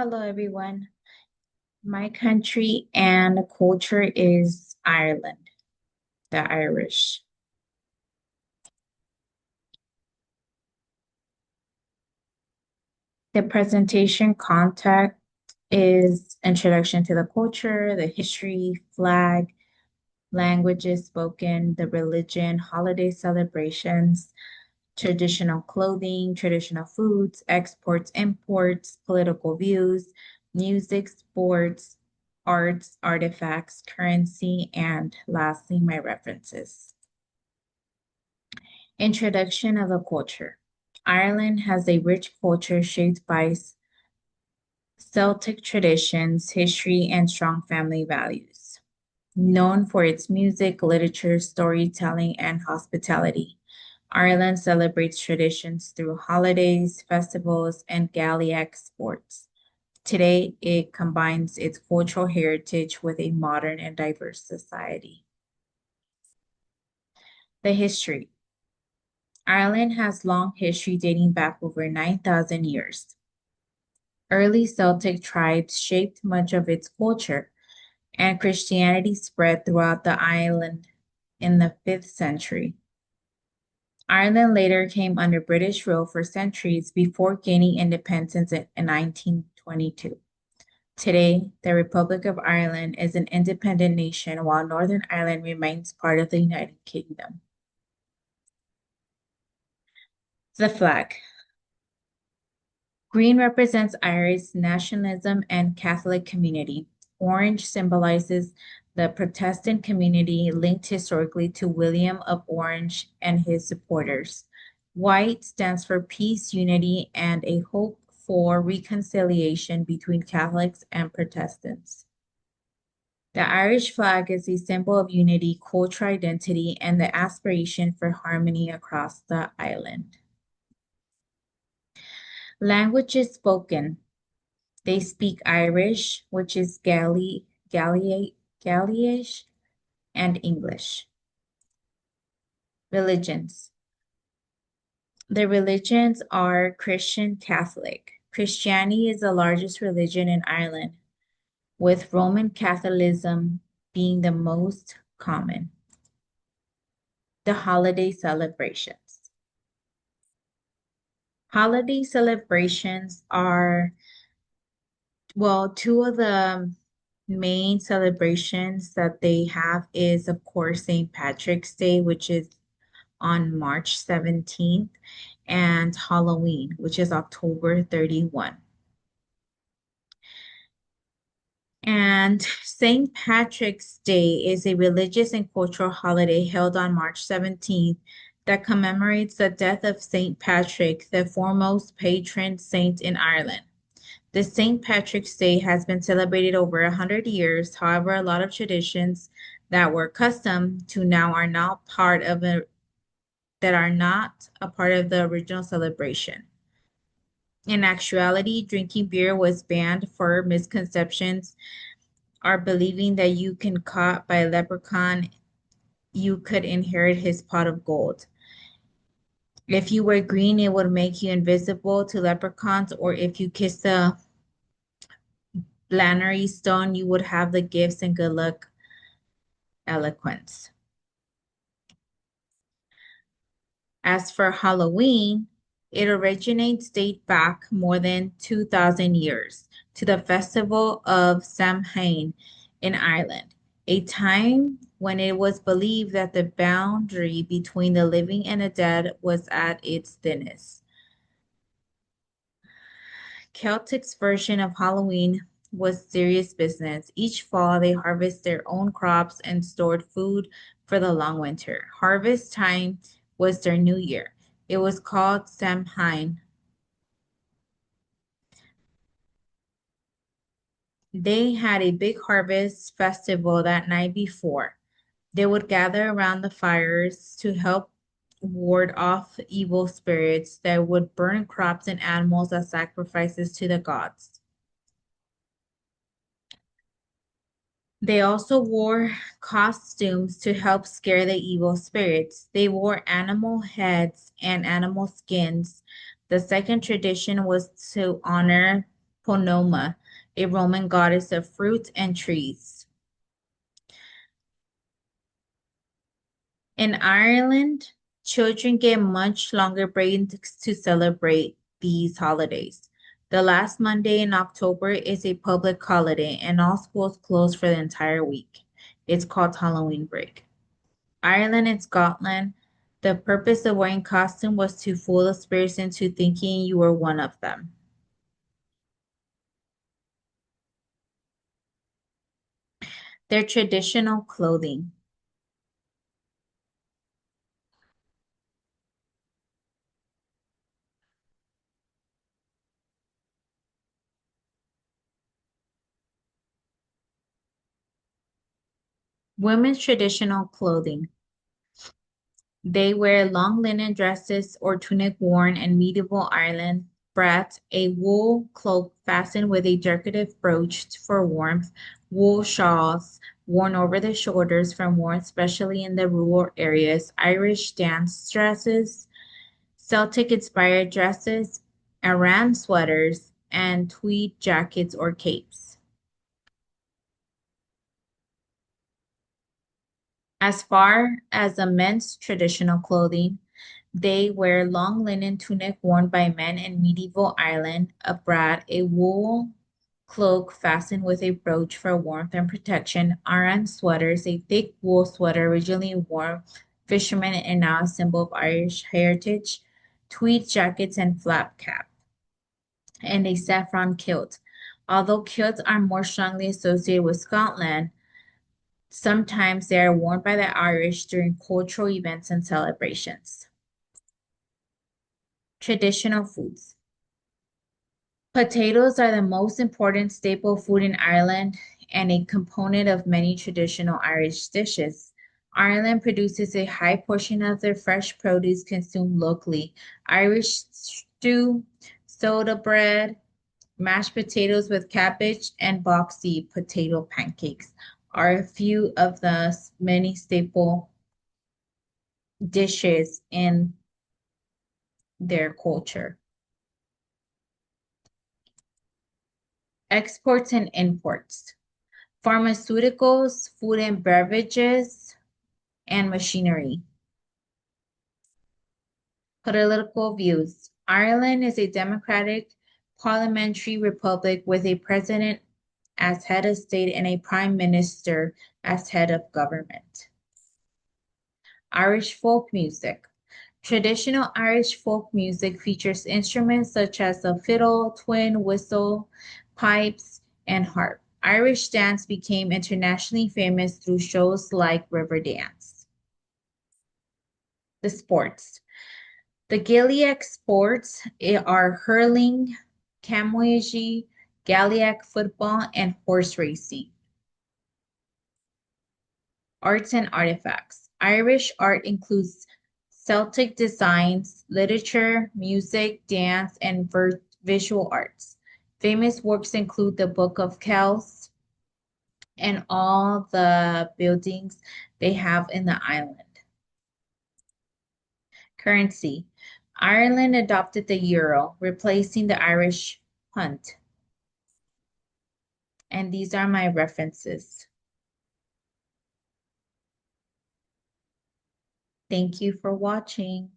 Hello, everyone. My country and culture is Ireland, the Irish. The presentation content is introduction to the culture, the history, flag, languages spoken, the religion, holiday celebrations, traditional clothing, traditional foods, exports, imports, political views, music, sports, arts, artifacts, currency, and lastly, my references. Introduction of the culture. Ireland has a rich culture shaped by Celtic traditions, history, and strong family values. Known for its music, literature, storytelling, and hospitality, Ireland celebrates traditions through holidays, festivals, and Gaelic sports. Today, it combines its cultural heritage with a modern and diverse society. The history. Ireland has long history dating back over 9,000 years. Early Celtic tribes shaped much of its culture, and Christianity spread throughout the island in the 5th century. Ireland later came under British rule for centuries before gaining independence in 1922. Today, the Republic of Ireland is an independent nation while Northern Ireland remains part of the United Kingdom. The flag. Green represents Irish nationalism and Catholic community. Orange symbolizes the Protestant community linked historically to William of Orange and his supporters. White stands for peace, unity, and a hope for reconciliation between Catholics and Protestants. The Irish flag is a symbol of unity, cultural identity, and the aspiration for harmony across the island. Languages spoken. They speak Irish, which is Gaelish, and English. Religions. The religions are Christian Catholic. Christianity is the largest religion in Ireland, with Roman Catholicism being the most common. The holiday celebrations. Holiday celebrations are, well, two of the main celebrations that they have is, of course, St. Patrick's Day, which is on March 17th, and Halloween, which is October 31. And St. Patrick's Day is a religious and cultural holiday held on March 17th that commemorates the death of St. Patrick, the foremost patron saint in Ireland. The St. Patrick's Day has been celebrated over 100 years. However, a lot of traditions that were custom to now are not part of the that are not a part of the original celebration. In actuality, drinking beer was banned for misconceptions are believing that you can caught by a leprechaun, you could inherit his pot of gold. If you were green, it would make you invisible to leprechauns, or if you kissed the Blannery stone, you would have the gifts and good luck eloquence. As for Halloween, it originates date back more than 2,000 years to the festival of Samhain in Ireland, a time when it was believed that the boundary between the living and the dead was at its thinnest. Celtic's version of Halloween was serious business. Each fall, they harvest their own crops and stored food for the long winter. Harvest time was their new year. It was called Samhain. They had a big harvest festival that night before. They would gather around the fires to help ward off evil spirits that would burn crops and animals as sacrifices to the gods. They also wore costumes to help scare the evil spirits. They wore animal heads and animal skins. The second tradition was to honor Ponoma, a Roman goddess of fruit and trees. In Ireland, children get much longer breaks to celebrate these holidays. The last Monday in October is a public holiday and all schools close for the entire week. It's called Halloween break. Ireland and Scotland, the purpose of wearing costume was to fool the spirits into thinking you were one of them. Their traditional clothing. Women's traditional clothing. They wear long linen dresses or tunic worn in medieval Ireland, brat, a wool cloak fastened with a decorative brooch for warmth, wool shawls worn over the shoulders for warmth, especially in the rural areas, Irish dance dresses, Celtic-inspired dresses, Aran sweaters, and tweed jackets or capes. As far as the men's traditional clothing, they wear long linen tunic worn by men in medieval Ireland, a brad, a wool cloak fastened with a brooch for warmth and protection, Aran sweaters, a thick wool sweater originally worn fishermen and now a symbol of Irish heritage, tweed jackets and flap cap, and a saffron kilt. Although kilts are more strongly associated with Scotland, sometimes they are worn by the Irish during cultural events and celebrations. Traditional foods. Potatoes are the most important staple food in Ireland and a component of many traditional Irish dishes. Ireland produces a high portion of their fresh produce consumed locally. Irish stew, soda bread, mashed potatoes with cabbage, and boxty potato pancakes are a few of the many staple dishes in their culture. Exports and imports. Pharmaceuticals, food and beverages, and machinery. Political views. Ireland is a democratic parliamentary republic with a president as head of state and a prime minister as head of government. Irish folk music. Traditional Irish folk music features instruments such as the fiddle, twin, whistle, pipes, and harp. Irish dance became internationally famous through shows like Riverdance. The sports. The Gaelic sports are hurling, camogie, Gaelic football, and horse racing. Arts and artifacts. Irish art includes Celtic designs, literature, music, dance, and visual arts. Famous works include the Book of Kells and all the buildings they have in the island. Currency. Ireland adopted the euro, replacing the Irish hunt. And these are my references. Thank you for watching.